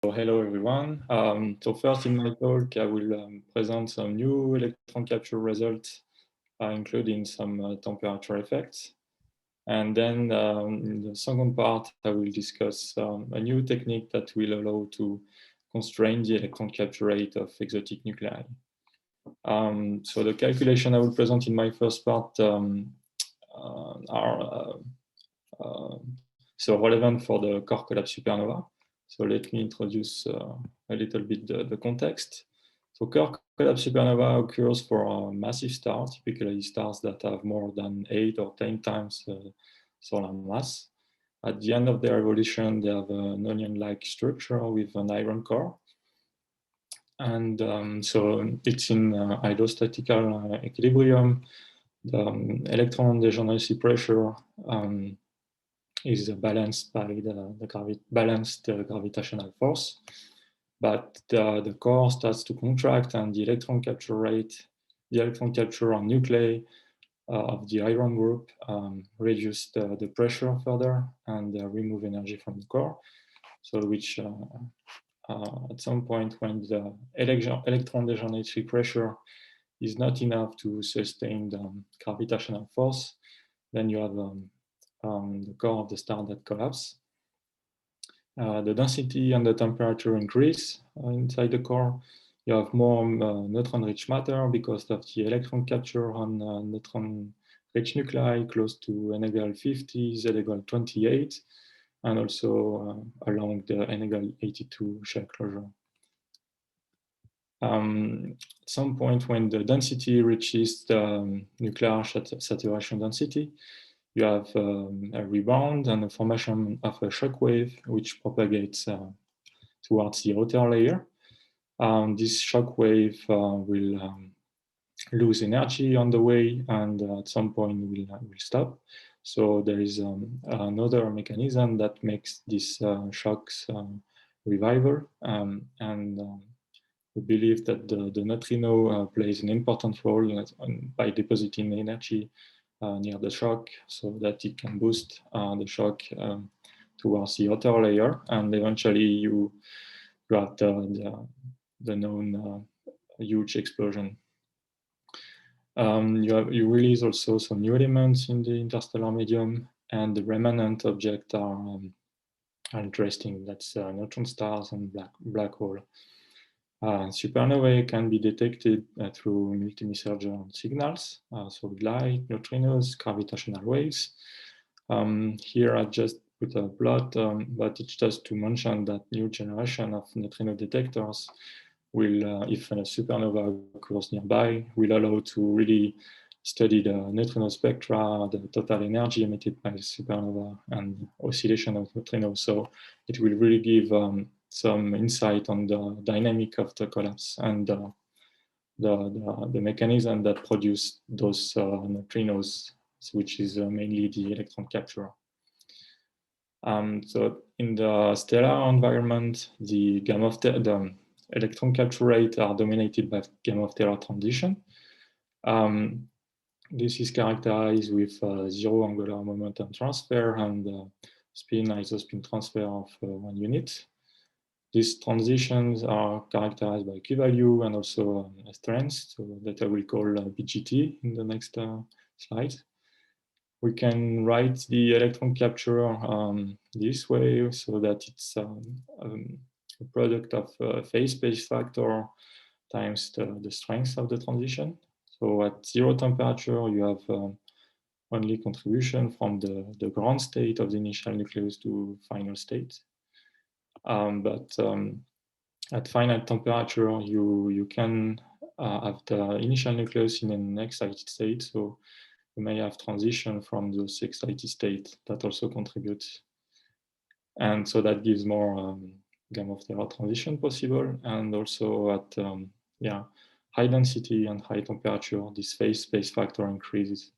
Hello everyone. So first in my talk, I will present some new electron capture results, including some temperature effects. And then in the second part, I will discuss a new technique that will allow to constrain the electron capture rate of exotic nuclei. So the calculation I will present in my first part are so relevant for the core collapse supernova. So let me introduce a little bit the context. So core collapse supernova occurs for massive stars, typically stars that have more than 8 or 10 times solar mass. At the end of their evolution, they have an onion-like structure with an iron core. And so it's in hydrostatical equilibrium. The electron degeneracy pressure is balanced by the balanced gravitational force. But the core starts to contract and the electron capture rate, the electron capture on nuclei of the iron group reduce the pressure further and remove energy from the core. So which at some point when the electron degeneracy pressure is not enough to sustain the gravitational force, then you have the core of the star that collapse. The density and the temperature increase inside the core. You have more neutron-rich matter because of the electron capture on neutron-rich nuclei close to n equal 50, z equal 28, and also along the n equal 82 shell closure. At some point when the density reaches the nuclear saturation density, you have a rebound and the formation of a shock wave which propagates towards the outer layer. This shock wave will lose energy on the way and at some point will stop. So there is another mechanism that makes this shocks revival, and we believe that the neutrino plays an important role by depositing energy near the shock so that it can boost the shock towards the outer layer, and eventually you have the known huge explosion. You release also some new elements in the interstellar medium, and the remnant objects are interesting. That's neutron stars and black hole. Supernovae can be detected through multi-messenger signals, so light, neutrinos, gravitational waves. Here I just put a plot, but it's just to mention that new generation of neutrino detectors will, if a supernova occurs nearby, will allow to really study the neutrino spectra, the total energy emitted by the supernova, and oscillation of neutrinos. So it will really give some insight on the dynamic of the collapse and the mechanism that produce those neutrinos, which is mainly the electron capture. So in the stellar environment, the electron capture rate are dominated by gamma of Taylor transition. This is characterized with zero angular momentum transfer and spin isospin transfer of 1 unit. These transitions are characterized by Q-value and also strength, so that I will call BGT in the next slide. We can write the electron capture this way so that it's a product of phase space factor times the strength of the transition. So at zero temperature, you have only contribution from the ground state of the initial nucleus to final state. But at finite temperature, you can have the initial nucleus in an excited state. So you may have transition from those excited state that also contributes. And so that gives more gamma of Taylor transition possible. And also at high density and high temperature, this phase space factor increases.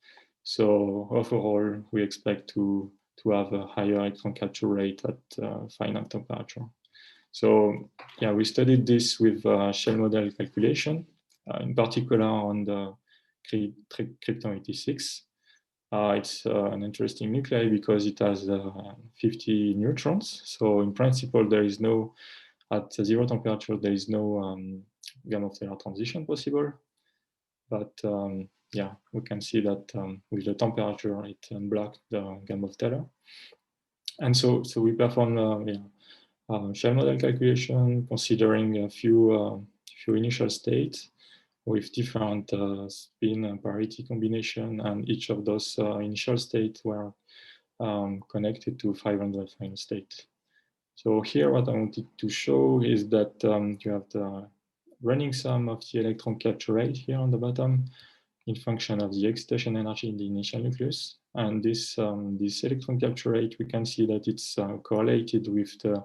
So overall, we expect to have a higher electron capture rate at finite temperature. So yeah, we studied this with shell model calculation, in particular on the Krypton 86. It's an interesting nuclei because it has 50 neutrons. So in principle, there is no At zero temperature, there is no gamma of Taylor transition possible, but yeah, we can see that with the temperature, it unblocked the gamma of Taylor. And so we perform shell model calculation, considering a few initial states with different spin and parity combination, and each of those initial states were connected to 500 final state. So here what I wanted to show is that you have the running sum of the electron capture rate here on the bottom in function of the excitation energy in the initial nucleus. And this electron capture rate, we can see that it's correlated with the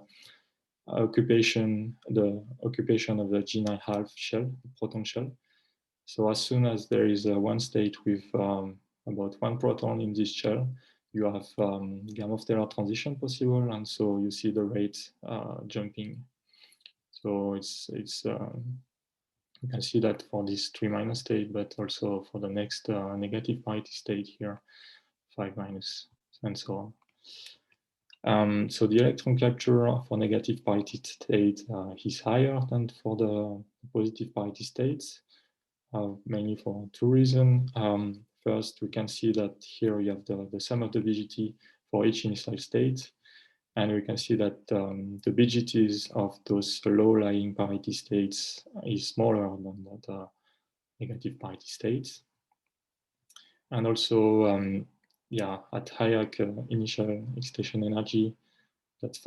occupation of the G9 shell, the proton shell. So as soon as there is one state with about one proton in this shell, you have gamma of Taylor transition possible, and so you see the rate jumping. So you can see that for this 3- state, but also for the next negative parity state here, 5-, and so on. So the electron capture for negative parity state is higher than for the positive parity states, mainly for two reasons. First, we can see that here you have the sum of the BGT for each initial state. And we can see that the BGTs of those low-lying parity states is smaller than the negative parity states. And also, yeah, at higher initial excitation energy, that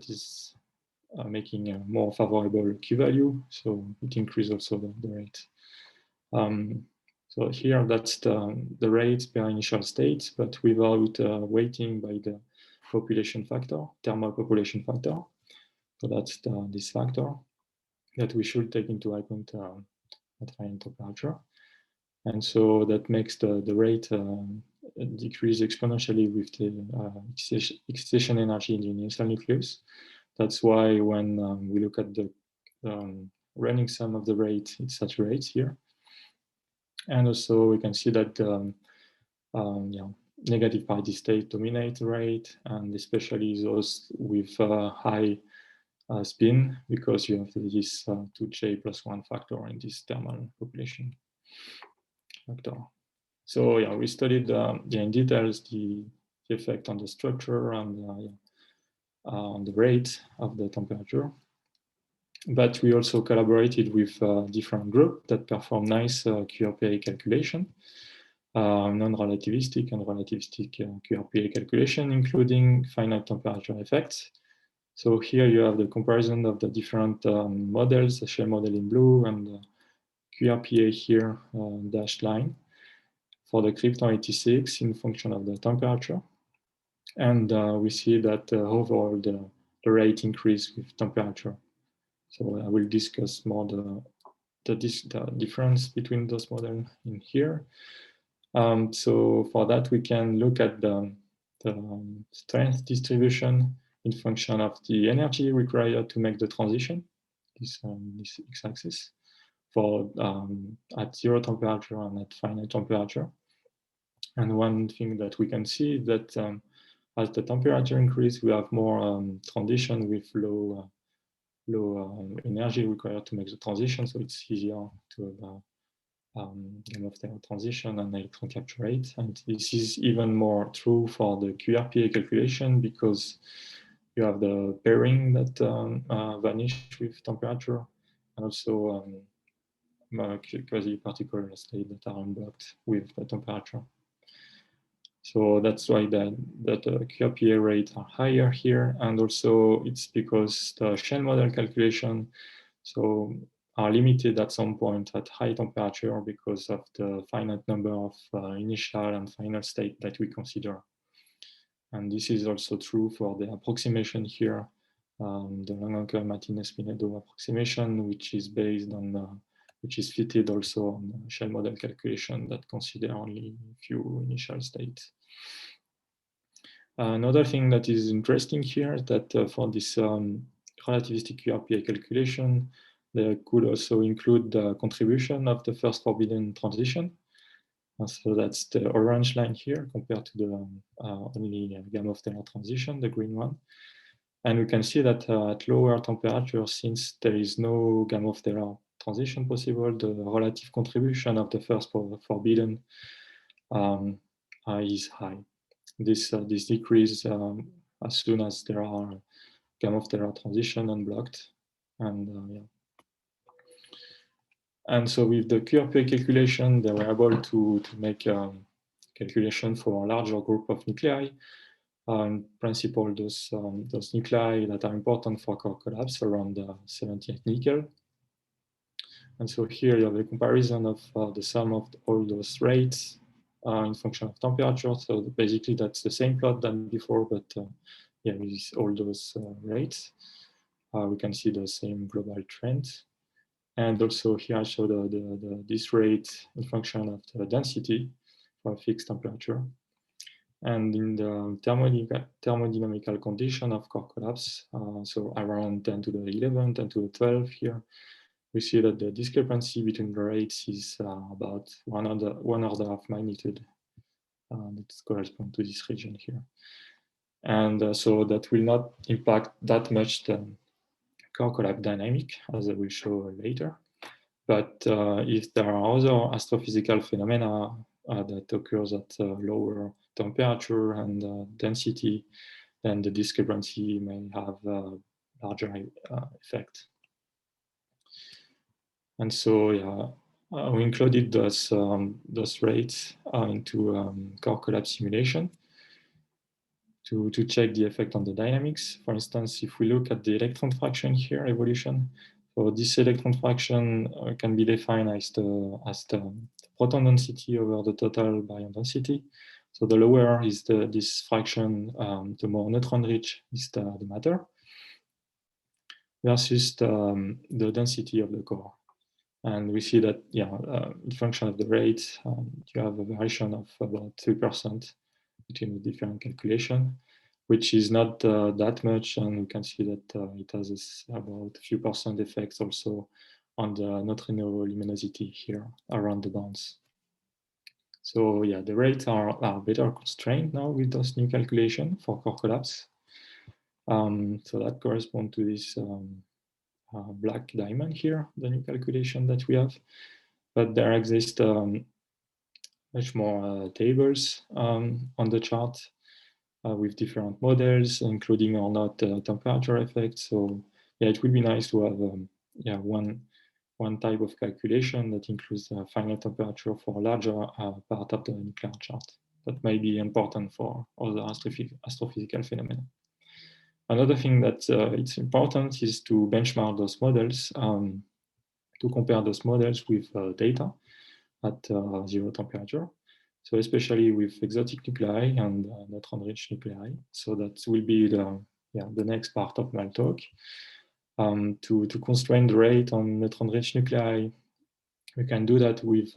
is making a more favorable Q value. So it increases also the rate. So here that's the rate per initial state, but without weighting by the population factor, thermal population factor. So that's this factor that we should take into account at high temperature. And so that makes the rate decrease exponentially with the excitation energy in the initial nucleus. That's why when we look at the running sum of the rate, it saturates here. And also we can see that negative parity state dominate the rate, and especially those with high spin, because you have this 2J plus 1 factor in this thermal population factor. So yeah, we studied in details the effect on the structure and on the rate of the temperature. But we also collaborated with different groups that perform nice QRPA calculation, non-relativistic and relativistic QRPA calculation, including finite temperature effects. So here you have the comparison of the different models, the shell model in blue and the QRPA here, dashed line, for the Krypton 86 in function of the temperature. And we see that overall the rate increase with temperature. So I will discuss more the difference between those models in here. So for that, we can look at the strength distribution in function of the energy required to make the transition, this x-axis, for at zero temperature and at finite temperature. And one thing that we can see is that as the temperature increases, we have more transition with low energy required to make the transition, so it's easier to have gamma of Taylor transition and electron capture rate. And this is even more true for the QRPA calculation, because you have the pairing that vanish with temperature, and also quasi-particle state that are unblocked with the temperature. So that's why that QRPA rates are higher here, and also it's because the shell model calculation are limited at some point at high temperature because of the finite number of initial and final state that we consider. And this is also true for the approximation here, the Longenker-Martinez-Pinedo approximation, which is based on which is fitted also on the shell model calculation that consider only a few initial states. Another thing that is interesting here is that for this relativistic QRPA calculation, they could also include the contribution of the first forbidden transition. So that's the orange line here compared to the only gamma of Taylor transition, the green one. And we can see that at lower temperature, since there is no Gamow-Taylor transition possible, the relative contribution of the first forbidden is high. This decreases as soon as there are Gamow-Taylor transition unblocked. And yeah. And so with the QRP calculation, they were able to make calculation for a larger group of nuclei. In principle, those nuclei that are important for core collapse around 78 nickel. And so here you have a comparison of the sum of all those rates in function of temperature. So basically that's the same plot than before, but yeah, with all those rates, we can see the same global trend. And also here I show this rate in function of the density for a fixed temperature. And in the thermodynamical condition of core collapse, so around 10 to the 11, 10 to the 12 here, we see that the discrepancy between the rates is about one order of magnitude that corresponds to this region here. And so that will not impact that much the core collapse dynamic, as I will show later. But if there are other astrophysical phenomena that occurs at lower temperature and density, then the discrepancy may have a larger effect. And so, yeah, we included those rates into core collapse simulation to check the effect on the dynamics. For instance, if we look at the electron fraction here, evolution, so this electron fraction can be defined as the proton density over the total baryon density. So the lower is this fraction, the more neutron-rich is the matter, versus the density of the core. And we see that, yeah, in function of the rate, you have a variation of about 3% between the different calculations, which is not that much. And we can see that it has about a few percent effects also on the neutrino luminosity here around the bonds. So yeah, the rates are better constrained now with those new calculations for core collapse. So that corresponds to this black diamond here, the new calculation that we have. But there exist much more tables on the chart with different models, including or not temperature effects. So yeah, it would be nice to have one type of calculation that includes final temperature for a larger part of the nuclear chart. That may be important for other astrophysical phenomena. Another thing that it's important is to benchmark those models, to compare those models with data at 0 temperature. So especially with exotic nuclei and neutron-rich nuclei. So that will be the next part of my talk. To constrain the rate on neutron-rich nuclei, we can do that with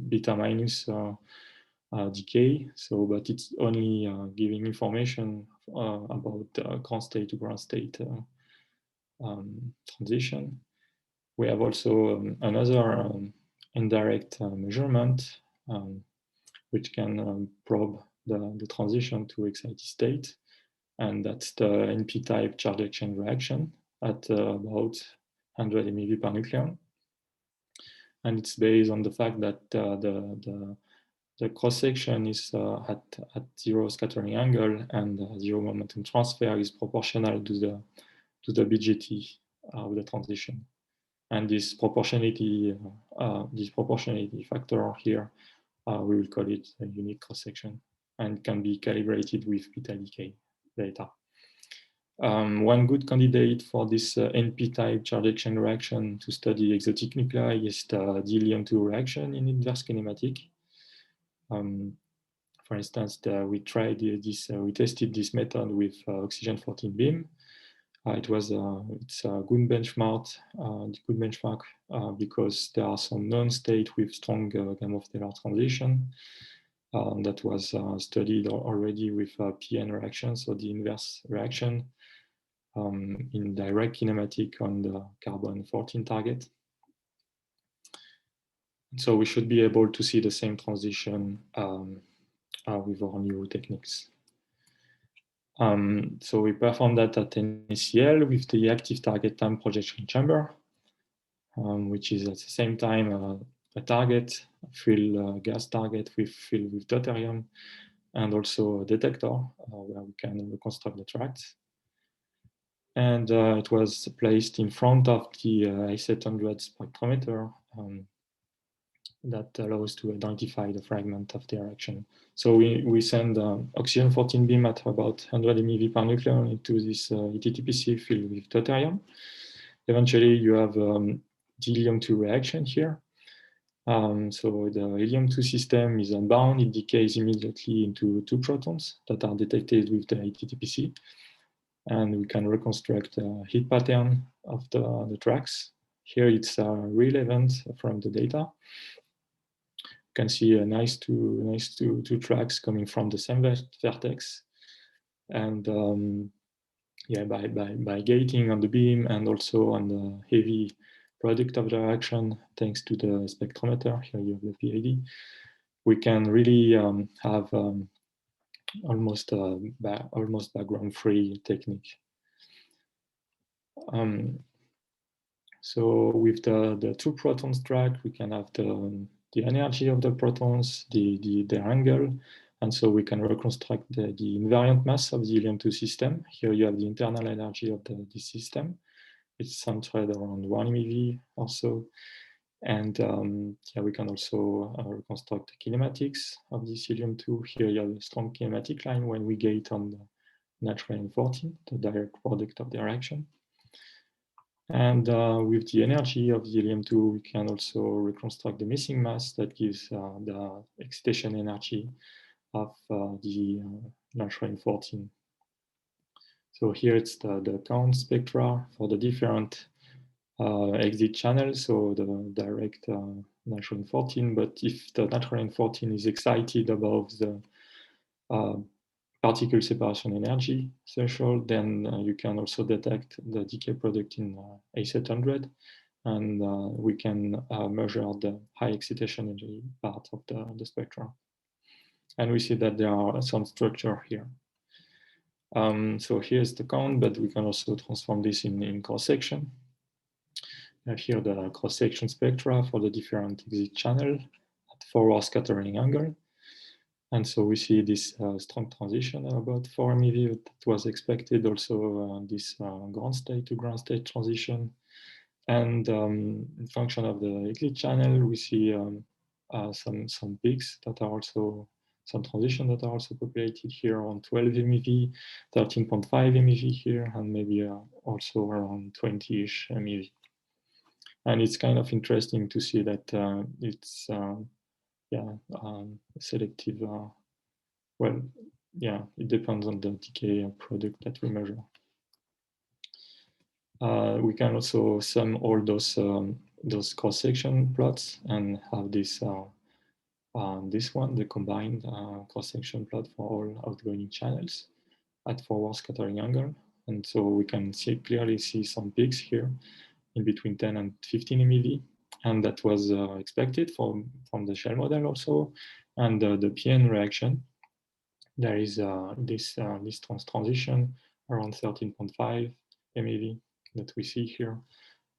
beta minus decay. So, but it's only giving information about ground state to ground state transition. We have also another indirect measurement which can probe the transition to excited state. And that's the NP-type charge exchange reaction at about 100 MeV per nucleon. And it's based on the fact that the cross-section is at 0 scattering angle, and 0 momentum transfer is proportional to the BGT of the transition. And this proportionality factor here, we will call it a unique cross-section, and can be calibrated with beta decay data. One good candidate for this NP-type charge exchange reaction to study exotic nuclei is the DeLeon-2 reaction in inverse kinematic. For instance, we tested this method with oxygen-14 beam. It's a good benchmark, because there are some known states with strong Gamow-Taylor transition that was studied already with PN reaction, so the inverse reaction in direct kinematic on the carbon-14 target. So we should be able to see the same transition with our new techniques. So we performed that at NACL with the active target time projection chamber, which is at the same time a target, fill gas target filled with deuterium, and also a detector where we can reconstruct the tracks. And it was placed in front of the A700 spectrometer that allows to identify the fragment of the reaction. So we send oxygen-14 beam at about 100 MeV per nucleon into this ETTPC filled with deuterium. Eventually, you have the helium-2 reaction here. So the helium-2 system is unbound. It decays immediately into 2 protons that are detected with the ETTPC. And we can reconstruct a heat pattern of the tracks. Here it's a real event from the data. You can see a nice two tracks coming from the same vertex. And yeah, by gating on the beam and also on the heavy product of the reaction, thanks to the spectrometer, here you have the PID, we can really have almost background-free technique. So with the 2 protons track, we can have the energy of the protons, their angle, and so we can reconstruct the invariant mass of the helium-2 system. Here you have the internal energy of this system. It's centered around 1 MeV or so. And yeah, we can also reconstruct the kinematics of this helium-2. Here you have a strong kinematic line when we gate on the natrium-14, the direct product of the reaction. And with the energy of the helium-2, we can also reconstruct the missing mass that gives the excitation energy of the natrium-14. So here it's the count spectra for the different exit channels, so the direct natrium-14, but if the natrium-14 is excited above the particle separation energy threshold, then you can also detect the decay product in A700, and we can measure the high excitation energy part of the spectrum. And we see that there are some structure here. So here's the count, but we can also transform this in cross-section. Here the cross-section spectra for the different exit channel at forward scattering angle. And so we see this strong transition about 4 MeV that was expected, also this ground state to ground state transition. And in function of the exit channel, we see some peaks that are also, some transition that are also populated here on 12 MeV, 13.5 MeV here, and maybe also around 20-ish MeV. And it's kind of interesting to see that it's selective. Well, yeah, it depends on the decay product that we measure. We can also sum all those cross-section plots and have this one, the combined cross-section plot for all outgoing channels at forward scattering angle. And so we can clearly see some peaks here in between 10 and 15 MeV. And that was expected from the shell model also. And the PN reaction, there is this transition around 13.5 MeV that we see here,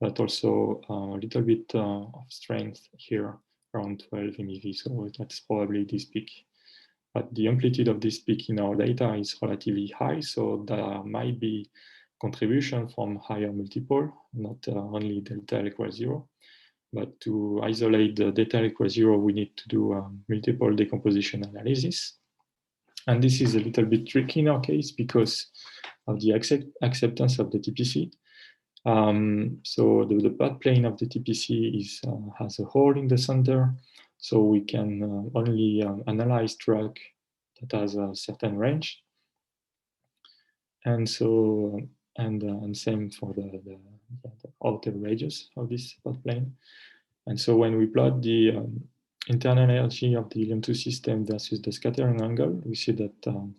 but also a little bit of strength here around 12 MeV. So that's probably this peak. But the amplitude of this peak in our data is relatively high, so there might be contribution from higher multiple, not only delta L equals 0. But to isolate the delta L equals 0, we need to do multiple decomposition analysis. And this is a little bit tricky in our case because of the acceptance of the TPC. So the path plane of the TPC has a hole in the center, so we can only analyze track that has a certain range. And so, and same for the outer radius of this path plane. And so when we plot the internal energy of the helium-2 system versus the scattering angle, we see that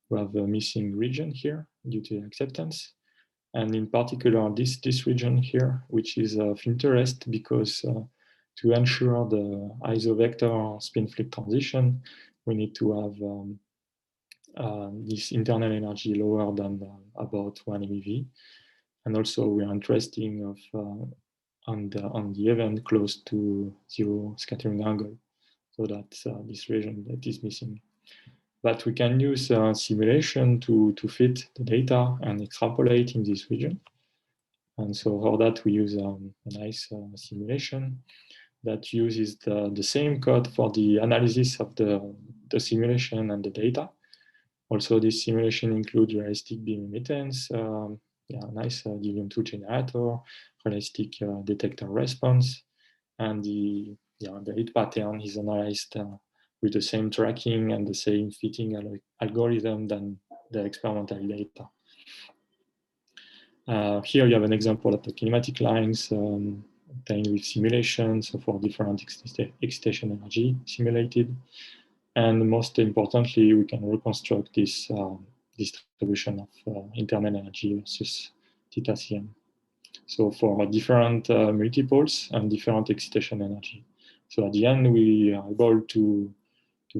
we have a missing region here due to acceptance. And in particular, this region here, which is of interest because to ensure the isovector spin flip transition, we need to have this internal energy lower than about 1 MeV. And also we are interested of on the event close to 0 scattering angle. So that's this region that is missing. But we can use simulation to fit the data and extrapolate in this region. And so for that, we use a nice simulation that uses the same code for the analysis of the simulation and the data. Also, this simulation includes realistic beam emittance, nice Delium-2 generator, realistic detector response, and the heat pattern is analyzed with the same tracking and the same fitting algorithm than the experimental data. Here you have an example of the kinematic lines obtained with simulation, so for different excitation energy simulated. And most importantly, we can reconstruct this distribution of internal energy versus theta Cm. So for different multiples and different excitation energy. So at the end, we are able to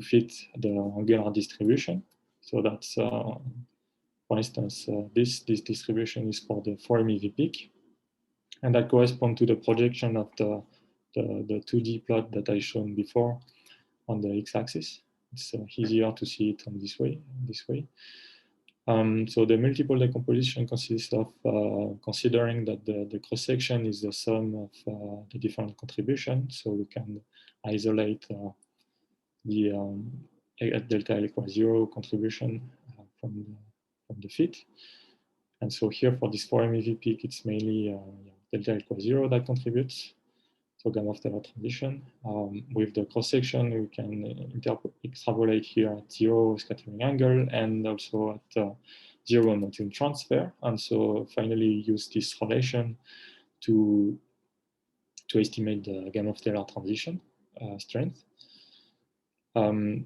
fit the angular distribution. So that's, for instance, this distribution is for the 4 MeV peak. And that corresponds to the projection of the 2D plot that I shown before on the x-axis. It's easier to see it on this way. So the multiple decomposition consists of considering that the cross-section is the sum of the different contributions. So we can isolate the at delta L equals 0 contribution from the fit. And so here for this 4 MeV peak, it's mainly delta L equals 0 that contributes. So gamma of Taylor transition. With the cross-section, we can extrapolate here at 0 scattering angle and also at 0 Newton transfer. And so finally use this relation to estimate the gamma of Taylor transition strength.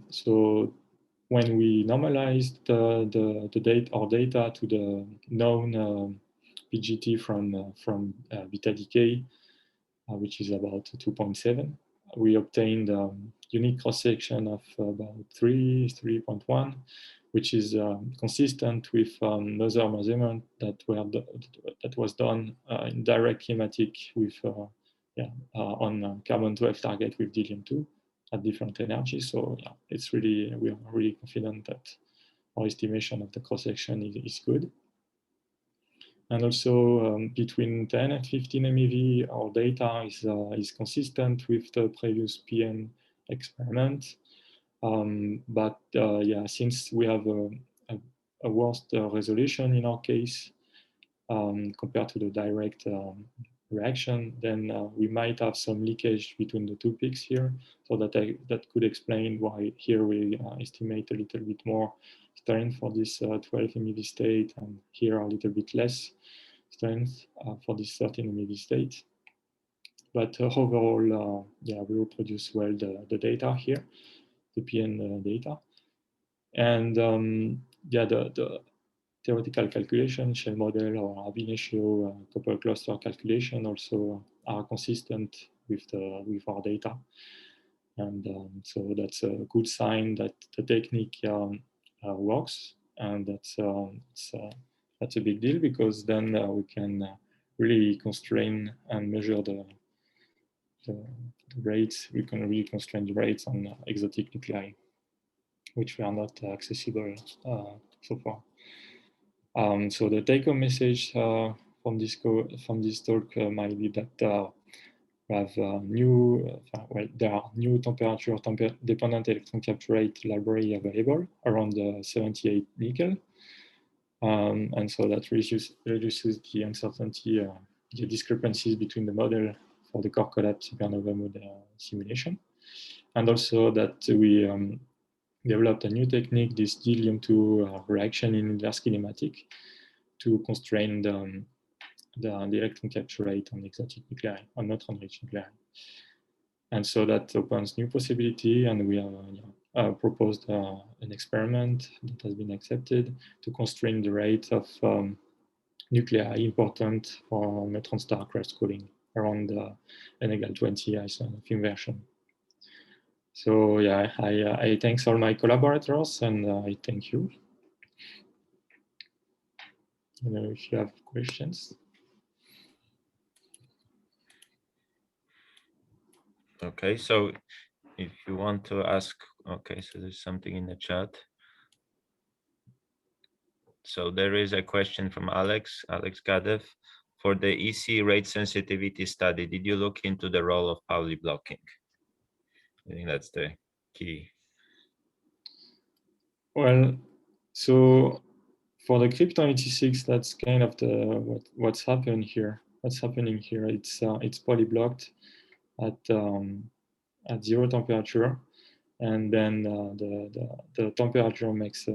So when we normalize the data to the known PGT from beta decay, which is about 2.7. We obtained unique cross-section of about 3.1, which is consistent with another measurement that was done in direct kinematic with on carbon-12 target with Delium-2 at different energies. So yeah, we are really confident that our estimation of the cross-section is good. And also between 10 and 15 MeV, our data is consistent with the previous PN experiment. But since we have a worse resolution in our case compared to the direct reaction, then we might have some leakage between the two peaks here. So that could explain why here we estimate a little bit more strength for this 12 MeV state, and here a little bit less strength for this 13 MeV state. But overall, we reproduce well the data here, the PN data. And the theoretical calculation, shell model or ab initio couple cluster calculation also are consistent with our data. And so that's a good sign that the technique works, and that's a big deal, because then we can really constrain and measure the rates. We can really constrain the rates on exotic nuclei, which we are not accessible so far. So the take-home message from this talk might be that we have there are new temperature-dependent electron capture rate library available around 78 nickel. And so that reduces the uncertainty, the discrepancies between the model for the core collapse supernova model simulation. And also that we developed a new technique, this Delium-2 reaction in inverse kinematic, to constrain the electron capture rate on exotic nuclei, on neutron-rich nuclei. And so that opens new possibility, and we have proposed an experiment that has been accepted to constrain the rate of nuclei important for neutron star crust cooling around n equal 20 isotherm of inversion. So yeah, I thanks all my collaborators, and I thank you. I don't know if you have questions. Okay, so if you want to ask, okay, so there's something in the chat. So there is a question from Alex Gadev. For the EC rate sensitivity study, did you look into the role of Pauli blocking? I think that's the key. Well, so for the Krypton 86, that's kind of the what's happened here. What's happening here? It's polyblocked at 0 temperature, and then the temperature makes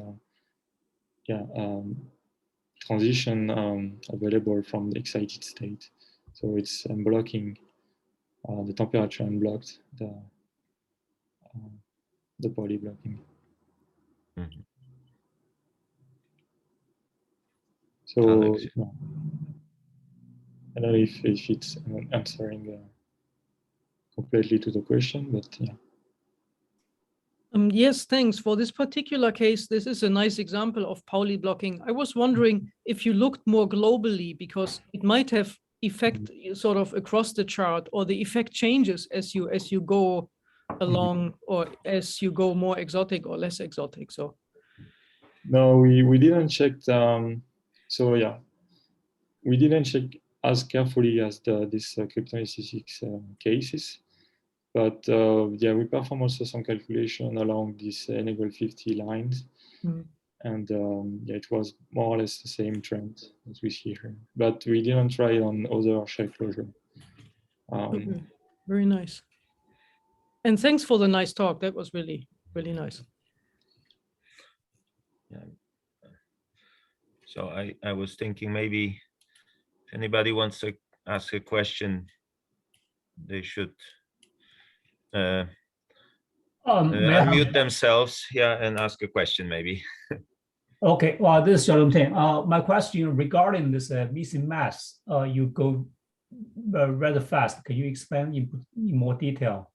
transition available from the excited state. So it's blocking the temperature and blocked the poly blocking. Mhm. So Alex. yeah. I don't know if it's answering completely to the question, but yeah. Yes, thanks. For this particular case, this is a nice example of Pauli blocking. I was wondering if you looked more globally, because it might have effect sort of across the chart, or the effect changes as you go along, or as you go more exotic or less exotic. So No, we didn't check. So yeah, we didn't check as carefully as this Krypton 86 cases. But yeah, we perform also some calculation along these n = 50 lines. And yeah, it was more or less the same trend as we see here. But we didn't try on other shell closure. okay. Very nice. And thanks for the nice talk. That was really, really nice. Yeah. So I was thinking maybe if anybody wants to ask a question, they should unmute themselves, yeah, and ask a question maybe. Okay, well, this is Xiaolong Teng. My question regarding this missing mass, you go rather fast. Can you explain in more detail?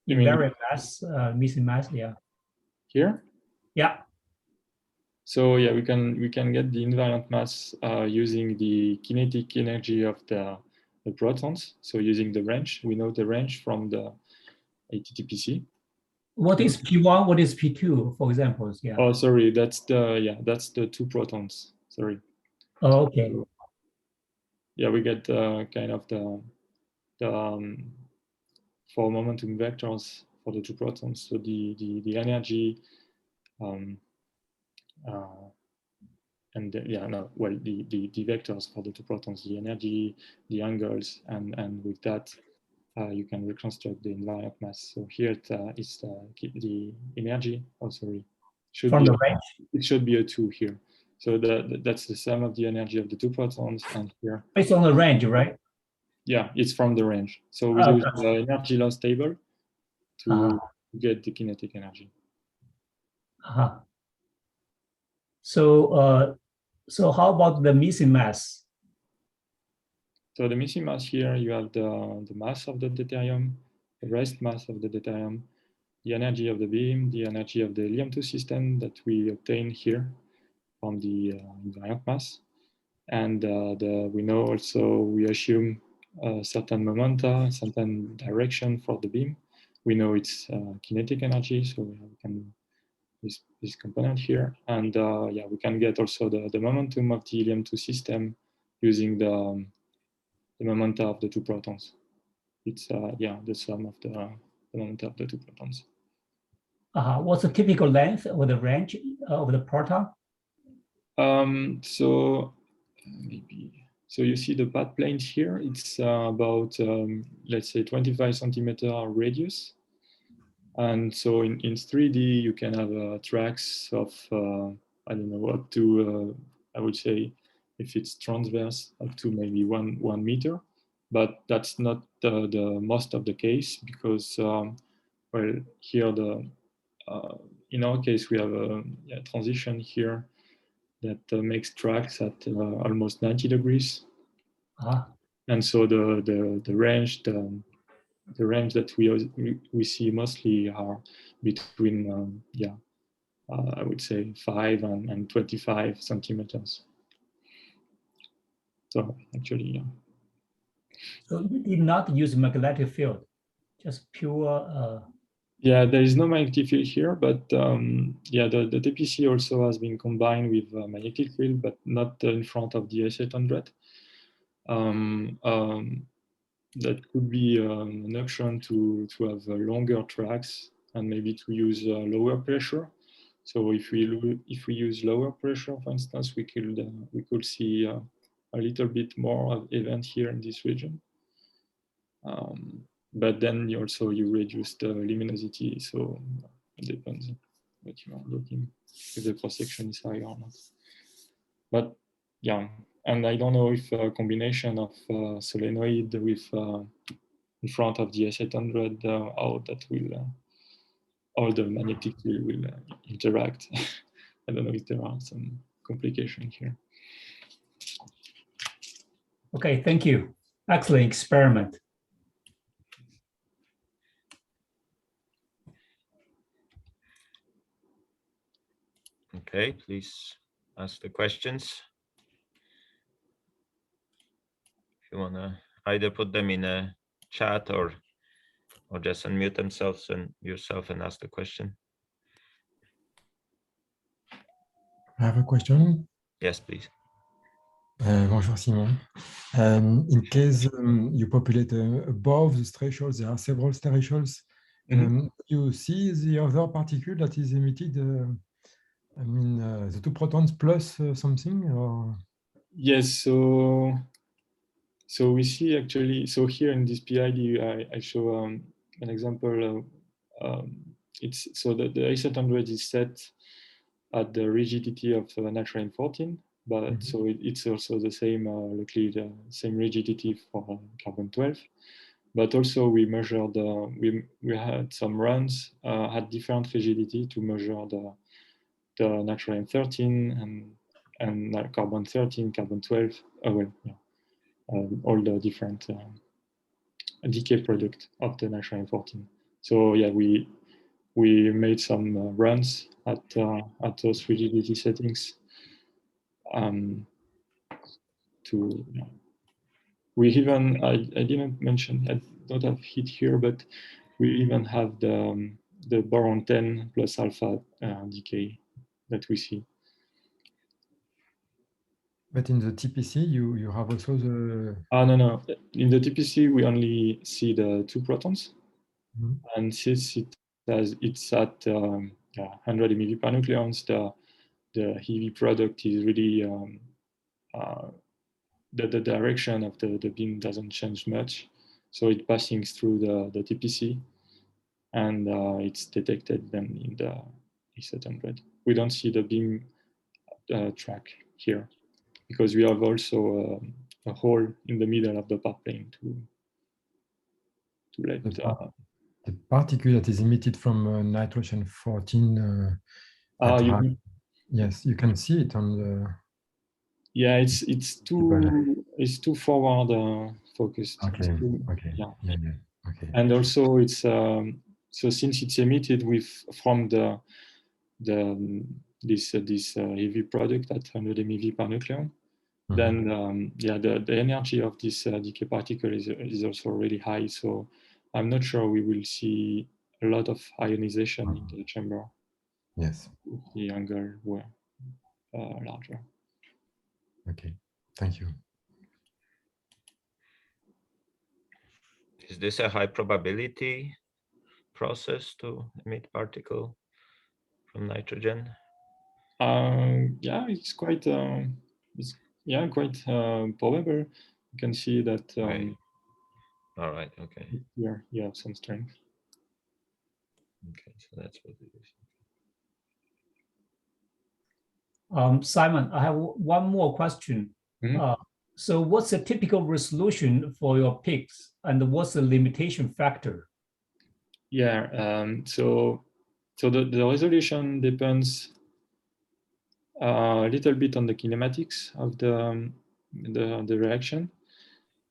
Invariant mass, missing mass, yeah. Here? Yeah. So yeah, we can get the invariant mass using the kinetic energy of the protons. So using the range, we know the range from the ATTPC. What is P1? What is P2, for example? Yeah. Oh, sorry, that's the 2 protons. Sorry. Oh, okay. So, yeah, we get kind of the 4 momentum vectors for the 2 protons. So the energy and the vectors for the 2 protons, the energy, the angles, and with that you can reconstruct the invariant mass. So here it's the energy. Oh, sorry, from the range. It should be a 2 here. So that's the sum of the energy of the 2 protons, and here based on the range, right? Yeah, it's from the range. So we use the energy loss table to get the kinetic energy. So so how about the missing mass? So the missing mass here, you have the mass of the deuterium, the rest mass of the deuterium, the energy of the beam, the energy of the helium-2 system that we obtain here from the invariant mass. And we know also, we assume a certain momenta, certain direction for the beam. We know it's kinetic energy, so we can this component here. And yeah, we can get also the momentum of the helium-2 system using the momenta of the 2 protons. It's yeah, the sum of the momenta of the 2 protons. What's the typical length or the range of the proton? So maybe, so you see the path planes here. It's about let's say 25 centimeter radius. And so in 3D, you can have tracks of I don't know, up to I would say, if it's transverse, up to maybe one meter. But that's not the most of the case, because well, here in our case we have a transition here that makes tracks at almost 90 degrees. And so the range, the range that we see mostly are between I would say 5 and 25 centimeters. So actually, yeah. So you did not use magnetic field, just pure. Yeah, there is no magnetic field here, but yeah, the TPC also has been combined with magnetic field, but not in front of the S800. That could be an option to have longer tracks and maybe to use lower pressure. So if we use lower pressure, for instance, we could see a little bit more of event here in this region. But then you reduce the luminosity, so it depends what you are looking, if the cross section is high or not. But yeah, and I don't know if a combination of solenoid with in front of the S800, how that will, all the magnetic field will interact. I don't know if there are some complications here. Okay, thank you. Excellent experiment. Okay, please ask the questions. If you want to either put them in a chat or just unmute themselves and yourself and ask the question. I have a question. Yes, please. Bonjour, Simon. In case you populate above the thresholds, there are several thresholds. You see the other particle that is emitted, I mean, the 2 protons plus something? Or? Yes, so we see actually, so here in this PID, I show an example. It's so that the S800 is set at the rigidity of nitrogen 14, but so it's also the same, luckily the same rigidity for carbon 12. But also we measured, we had some runs at different rigidity to measure the nitrogen 13 and carbon 13, carbon 12. All the different decay product of the nitrogen 14. So yeah, we made some runs at those rigidity settings. We even, I didn't mention, I don't have it here, but we even have the boron 10 plus alpha decay that we see. But in the TPC, you have also the... No. In the TPC, we only see the 2 protons. And since it's at 100 MeV per nucleons, the heavy product is really, the direction of the beam doesn't change much. So it's passing through the TPC, and it's detected then in the S800. We don't see the beam track here, because we have also a hole in the middle of the path plane to let the particle that is emitted from nitrogen 14. Yes, you can see it on the. Yeah, it's too forward focused. Okay. Okay. Yeah. Okay. And also it's so since it's emitted from this heavy product at 100 MeV per nucleon, then the energy of this decay particle is also really high. So I'm not sure we will see a lot of ionization in the chamber. Yes. If the angle were larger. Okay, thank you. Is this a high probability process to emit particle from nitrogen? Yeah, it's quite probable. You can see that. All right. Okay. Here you have some strength. Okay, so that's what it is. Simon, I have one more question. So what's the typical resolution for your pics, and what's the limitation factor? Yeah, so the resolution depends a little bit on the kinematics of the reaction.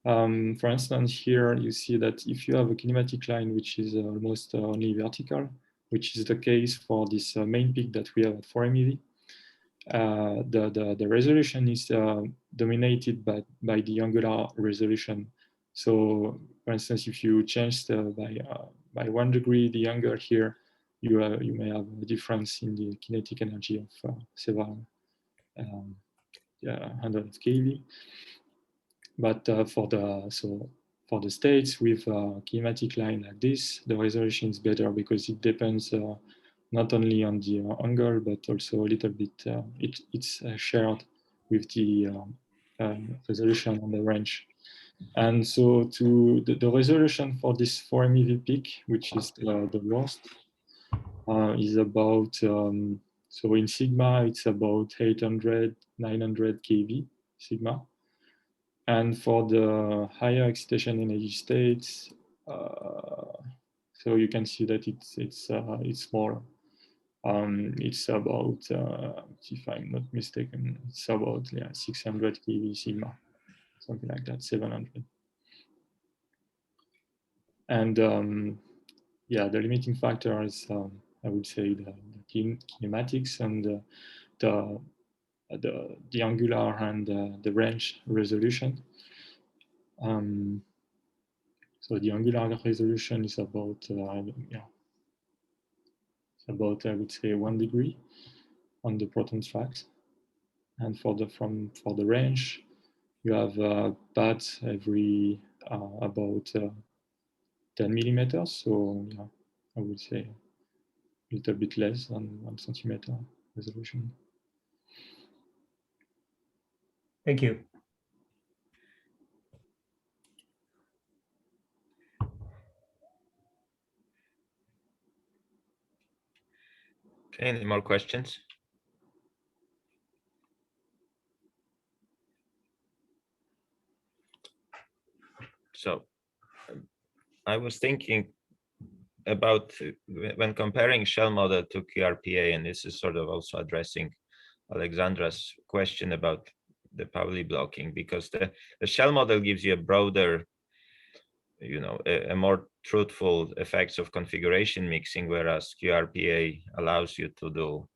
For instance, here you see that if you have a kinematic line which is almost only vertical, which is the case for this main peak that we have at 4 MeV, the resolution is dominated by the angular resolution. So, for instance, if you change by 1 degree the angle here, you may have a difference in the kinetic energy of several hundreds of keV. But for the states with a kinematic line like this, the resolution is better because it depends not only on the angle, but also a little bit, it's shared with the resolution on the range. And so the resolution for this 4 MeV peak, which is the worst, is about, so in sigma, it's about 800, 900 keV sigma. And for the higher excitation energy states, so you can see that it's smaller. It's about, if I'm not mistaken, it's about 600 keV sigma, something like that, 700. And yeah, the limiting factor is, I would say, the kinematics and the angular and the range resolution. So the angular resolution is about, about, I would say, 1 degree on the proton tracks. And for the range, you have paths every about 10 millimeters. So yeah, I would say a little bit less than 1 centimeter resolution. Thank you. Okay, any more questions? So I was thinking about when comparing shell model to QRPA, and this is sort of also addressing Alexandra's question about the Pauli blocking, because the shell model gives you a broader, a more truthful effects of configuration mixing, whereas QRPA allows you to do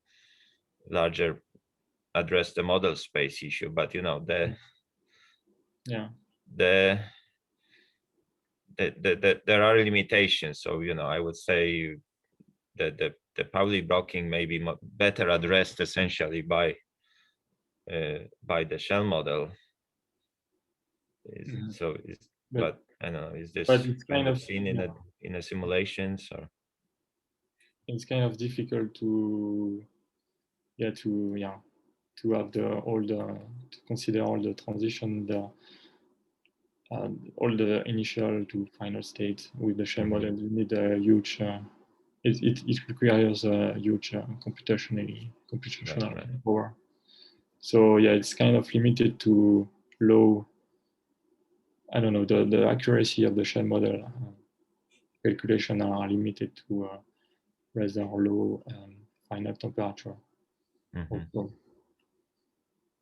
larger, address the model space issue. But there are limitations. So I would say that the Pauli blocking may be better addressed essentially by the shell model. So, but I don't know. Is this kind of seen in a simulations, or? It's kind of difficult to have to consider all the transition, all the initial to final state with the shell model. You need a huge. It requires a huge computational power. So yeah, it's kind of limited to low. I don't know, the accuracy of the shell model calculation are limited to rather low final temperature. Also.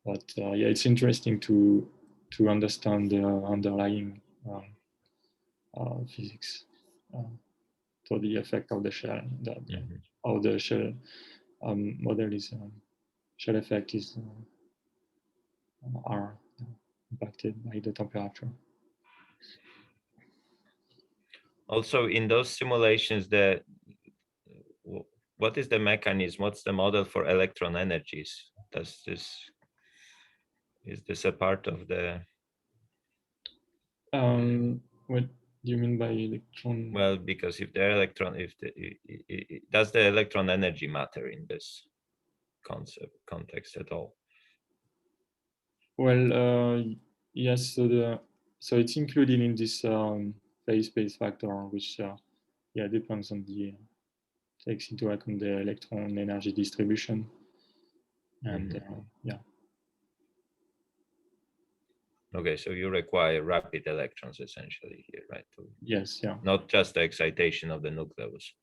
But yeah, it's interesting to understand the underlying physics for the effect of the shell, how the shell model is, shell effect is are impacted by the temperature. Also, in those simulations, what is the mechanism? What's the model for electron energies? Is this a part of the? What do you mean by electron? Well, because if the electron, does the electron energy matter in this context at all? Well, yes. So it's included in this phase space factor, which depends on takes into account the electron energy distribution, and Okay, so you require rapid electrons essentially here, right? Yes, yeah. Not just the excitation of the nucleus.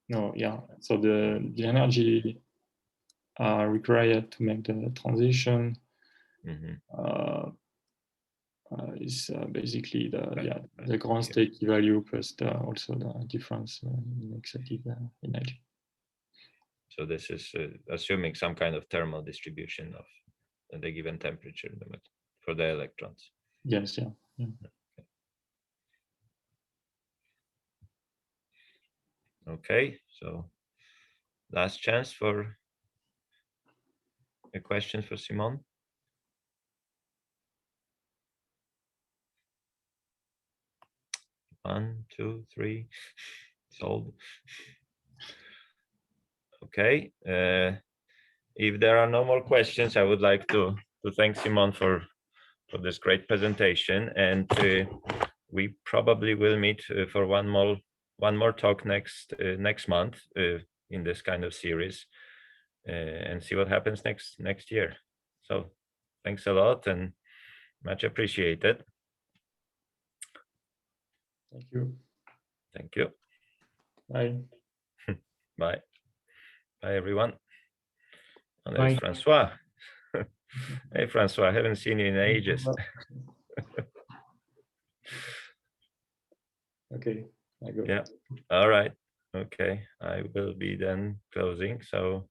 No, yeah. So the energy required to make the transition is basically the ground state key value plus also the difference in negative energy. So this is assuming some kind of thermal distribution of the given temperature limit for the electrons. Yes, yeah. Okay, so last chance for a question for Simon. One, two, three, sold. Okay, if there are no more questions, I would like to thank Simon for this great presentation, and we probably will meet for one more talk next month in this kind of series, and see what happens next year. So thanks a lot and much appreciated. Thank you. Thank you. Bye. Bye. Bye, everyone. And Bye. there's Francois. Hey, Francois, I haven't seen you in ages. Okay, I go. Yeah. All right. Okay. I will be then closing. So